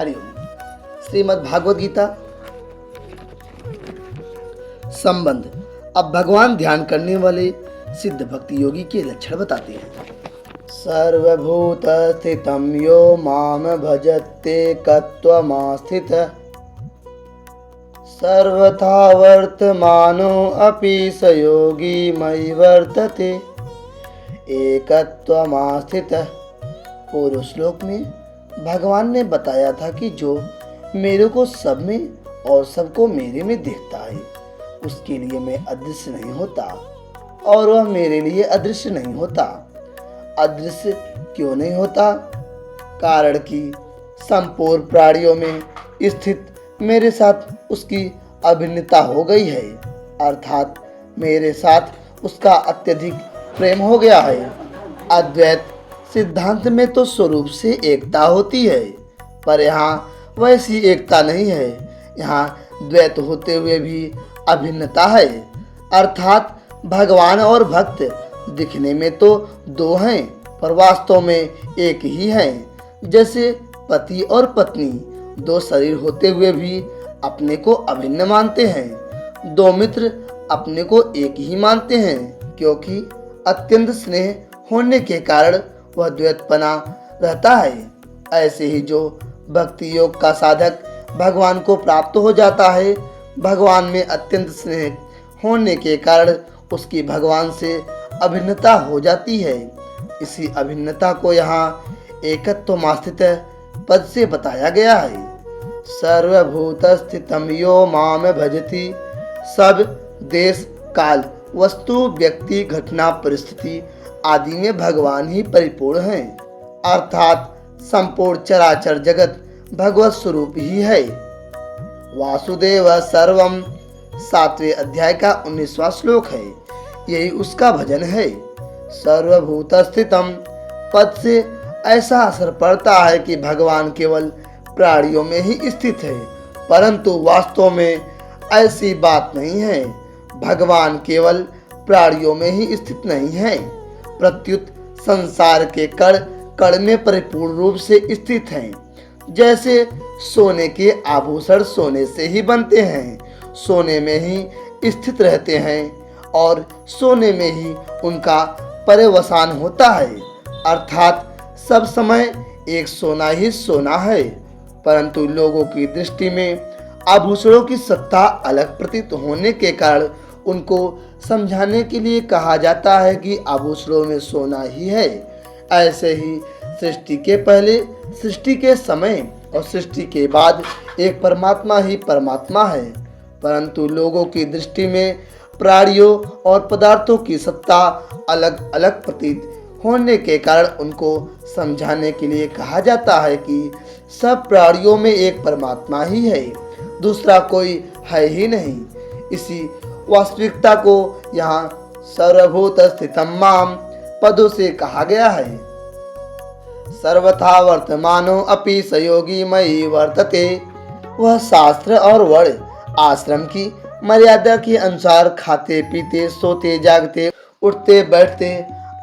हरिओम। श्रीमद् भागवत गीता संबंध। अब भगवान ध्यान करने वाले सिद्ध भक्ति योगी के लक्षण बताते हैं। सर्वभूत स्थितं यो माम भजते कत्वमास्थित सर्वथा वर्तमानो अपि स योगी मयि वर्तते एकत्वमास्थित। पूर्व श्लोक में भगवान ने बताया था कि जो मेरे को सब में और सबको मेरे में देखता है उसके लिए मैं अदृश्य नहीं होता और वह मेरे लिए अदृश्य नहीं होता। अदृश्य क्यों नहीं होता? कारण कि संपूर्ण प्राणियों में स्थित मेरे साथ उसकी अभिन्नता हो गई है, अर्थात मेरे साथ उसका अत्यधिक प्रेम हो गया है। अद्वैत सिद्धांत में तो स्वरूप से एकता होती है, पर यहाँ वैसी एकता नहीं है। यहाँ द्वैत होते हुए भी अभिन्नता है, अर्थात भगवान और भक्त दिखने में तो दो हैं पर वास्तव में एक ही हैं। जैसे पति और पत्नी दो शरीर होते हुए भी अपने को अभिन्न मानते हैं, दो मित्र अपने को एक ही मानते हैं, क्योंकि अत्यंत स्नेह होने के कारण वह द्वैतपना रहता है। ऐसे ही जो भक्ति योग का साधक भगवान को प्राप्त हो जाता है, भगवान में अत्यंत स्नेह होने के कारण उसकी भगवान से अभिन्नता हो जाती है। इसी अभिन्नता को यहाँ एकत्वमास्थित पद से बताया गया है। सर्वभूत स्थितं यो माम भजति। सब देश काल वस्तु व्यक्ति घटना परिस्थिति आदि में भगवान ही परिपूर्ण हैं, अर्थात संपूर्ण चराचर जगत भगवत स्वरूप ही है। वासुदेव सर्वम 7वें अध्याय का 19वां श्लोक है, यही उसका भजन है। सर्वभूत स्थितम पद से ऐसा असर पड़ता है कि भगवान केवल प्राणियों में ही स्थित है, परंतु वास्तव में ऐसी बात नहीं है। भगवान केवल प्राणियों में ही स्थित नहीं है, प्रत्युत संसार के कण कण में परिपूर्ण रूप से स्थित हैं। जैसे सोने के आभूषण सोने से ही बनते हैं, सोने में ही स्थित रहते हैं और सोने में ही उनका पर्यवसान होता है, अर्थात सब समय एक सोना ही सोना है। परंतु लोगों की दृष्टि में आभूषणों की सत्ता अलग प्रतीत होने के कारण उनको समझाने के लिए कहा जाता है कि आभूषणों में सोना ही है। ऐसे ही सृष्टि के पहले, सृष्टि के समय और सृष्टि के बाद एक परमात्मा ही परमात्मा है, परंतु लोगों की दृष्टि में प्राणियों और पदार्थों की सत्ता अलग अलग प्रतीत होने के कारण उनको समझाने के लिए कहा जाता है कि सब प्राणियों में एक परमात्मा ही है, दूसरा कोई है ही नहीं। इसी वास्तविकता को यहाँ सर्वभूत स्थितं माम पदों से कहा गया है। सर्वथा वर्तमानो अपि स योगी मयि वर्तते। वह शास्त्र और वर्ण आश्रम की मर्यादा के अनुसार खाते पीते सोते जागते उठते बैठते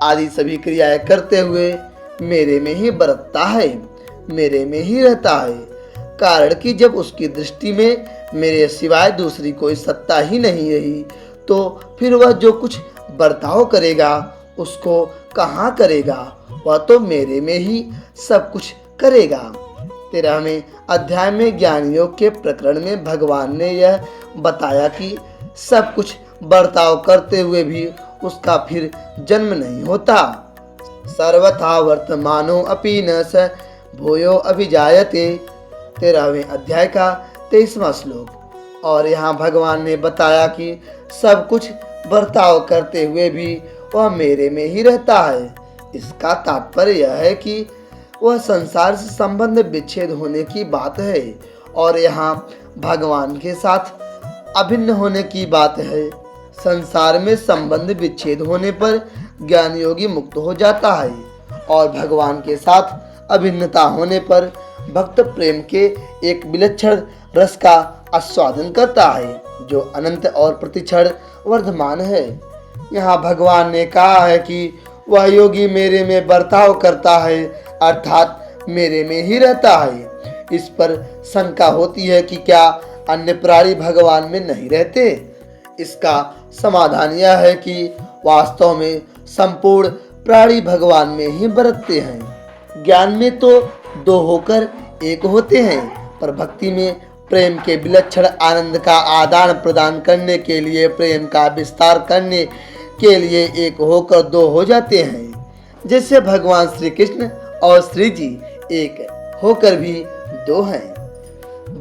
आदि सभी क्रियाएं करते हुए मेरे में ही बरतता है, मेरे में ही रहता है। कारण कि जब उसकी दृष्टि में मेरे सिवाय दूसरी कोई सत्ता ही नहीं रही, तो फिर वह जो कुछ बर्ताव करेगा उसको कहाँ करेगा? वह तो मेरे में ही सब कुछ करेगा। 13वें अध्याय में ज्ञान योग के प्रकरण में भगवान ने यह बताया कि सब कुछ बर्ताव करते हुए भी उसका फिर जन्म नहीं होता। सर्वथा वर्तमानो अपि न स भूयो अभिजायते। 13वें अध्याय का 23वां श्लोक। और यहाँ भगवान ने बताया कि सब कुछ बर्ताव करते हुए भी वह मेरे में ही रहता है। इसका तात्पर्य यह है कि वह संसार से संबंध विच्छेद होने की बात है और यहाँ भगवान के साथ अभिन्न होने की बात है। संसार में संबंध विच्छेद होने पर ज्ञान योगी मुक्त हो जाता है और भगवान के साथ अभिन्नता होने पर भक्त प्रेम के एक विलक्षण रस का आस्वादन करता है, जो अनंत और प्रतिक्षण वर्धमान है। यहाँ भगवान ने कहा है कि वह योगी मेरे में बर्ताव करता है, अर्थात मेरे में ही रहता है। इस पर शंका होती है कि क्या अन्य प्राणी भगवान में नहीं रहते। इसका समाधान यह है कि वास्तव में संपूर्ण प्राणी भगवान में ही बरतते हैं। ज्ञान में तो दो होकर एक होते हैं, पर भक्ति में प्रेम के विलक्षण आनंद का आदान प्रदान करने के लिए, प्रेम का विस्तार करने के लिए एक होकर दो हो जाते हैं। जैसे भगवान श्री कृष्ण और श्री जी एक होकर भी दो हैं,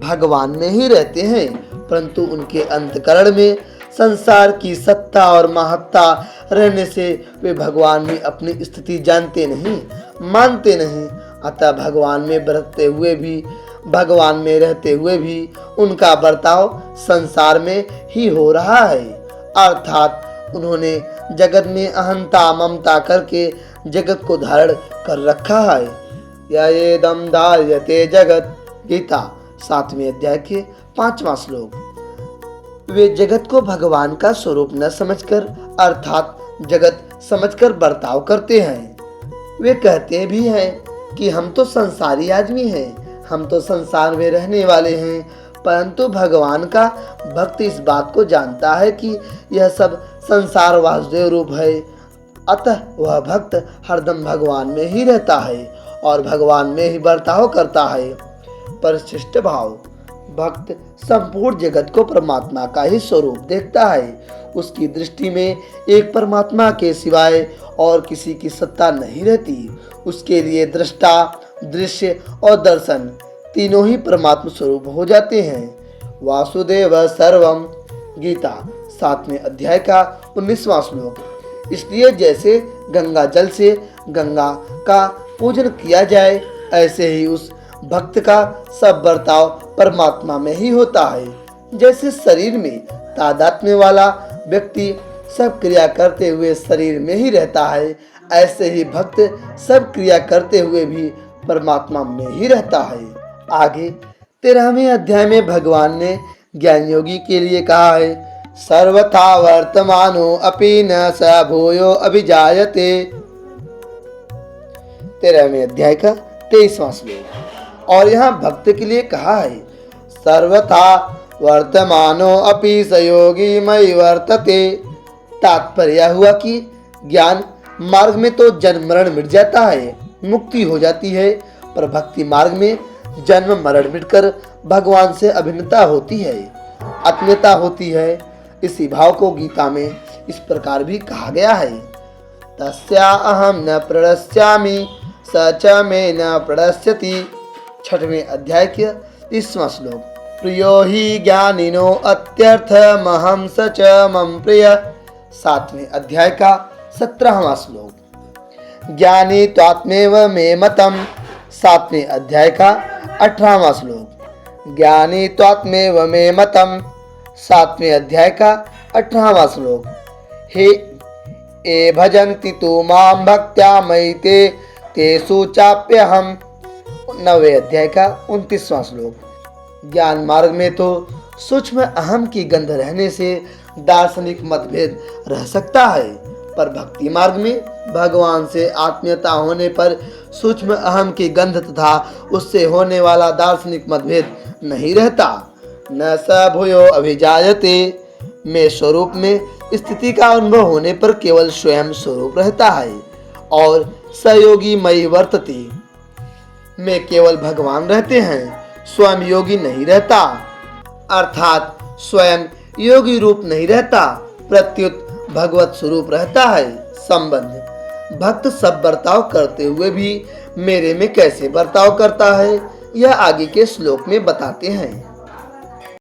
भगवान में ही रहते हैं, परंतु उनके अंतकरण में संसार की सत्ता और महत्ता रहने से वे भगवान में अपनी स्थिति जानते नहीं, मानते नहीं। अतः भगवान में बरतते हुए भी, भगवान में रहते हुए भी उनका बर्ताव संसार में ही हो रहा है। अर्थात उन्होंने जगत में अहंता ममता करके जगत को धारण कर रखा है। येदम धार्यते जगत, गीता 7वें अध्याय के 5वां श्लोक। वे जगत को भगवान का स्वरूप न समझकर, अर्थात जगत समझकर बर्ताव करते हैं। वे कहते भी हैं कि हम तो संसारी आदमी हैं, हम तो संसार में रहने वाले हैं, परंतु भगवान का भक्त इस बात को जानता है कि यह सब संसार वासुदेव रूप है। अतः वह भक्त हरदम भगवान में ही रहता है और भगवान में ही बर्ताव करता है। परिशिष्ट भाव, भक्त संपूर्ण जगत को परमात्मा का ही स्वरूप देखता है। उसकी दृष्टि में एक परमात्मा के सिवाय और किसी की सत्ता नहीं रहती। उसके लिए दृष्टा, दृश्य और दर्शन तीनों ही परमात्मा स्वरूप हो जाते हैं। वासुदेव सर्वम, गीता 7वें अध्याय का 19वां श्लोक। इसलिए जैसे गंगा जल से गंगा का पूजन किया जाए, ऐसे ही उस भक्त का सब बर्ताव परमात्मा में ही होता है। जैसे शरीर में तादात्म्य वाला व्यक्ति सब क्रिया करते हुए शरीर में ही रहता है, ऐसे ही भक्त सब क्रिया करते हुए भी परमात्मा में ही रहता है। आगे 13वें अध्याय में भगवान ने ज्ञान योगी के लिए कहा है, सर्वथा वर्तमानो अपि न स भूयो अभिजायते। 13वें अध्याय का 23वां श्लोक। और यहाँ भक्त के लिए कहा है, सर्वथा वर्तमानो अपि स योगी मयि वर्तते। तात्पर्य हुआ कि ज्ञान मार्ग में तो जन्म मरण मिट जाता है, मुक्ति हो जाती है, पर भक्ति मार्ग में जन्म मरण मिटकर भगवान से अभिन्नता होती है, आत्मीयता होती है। इसी भाव को गीता में इस प्रकार भी कहा गया है, तस्या अहम न प्रणश्यामि स च मे न प्रणश्यति। 6वें अध्याय के 30वां श्लोक। प्रियो ही ज्ञानिनो अत्यर्थमहं स च मम प्रिय। 7वें अध्याय का 17वां श्लोक। ज्ञानी त्वात्मेव मे मतम। 7वें अध्याय का 18वां श्लोक। ज्ञानी त्वात्मेव मे मतम। 7वें अध्याय का 18वां श्लोक। हे ए भजन्ति तु मां भक्त्या मयि ते तेषु चाप्यहम्। 9वें अध्याय का 29वां श्लोक। ज्ञान मार्ग में तो सूक्ष्म अहम की गंध रहने से दार्शनिक मतभेद रह सकता है, पर भक्ति मार्ग में भगवान से आत्मीयता होने पर सूक्ष्म अहम की गंध तथा उससे होने वाला दार्शनिक मतभेद नहीं रहता। न स भूयो अभिजायते, में स्वरूप में स्थिति का अनुभव होने पर केवल स्वयं स्वरूप रहता है, और सयोगी मयि वर्तते, में केवल भगवान रहते हैं, स्वयं योगी नहीं रहता। अर्थात स्वयं योगी रूप नहीं रहता, प्रत्युत भगवत स्वरूप रहता है। संबंध, भक्त सब बर्ताव करते हुए भी मेरे में कैसे बर्ताव करता है, यह आगे के श्लोक में बताते हैं।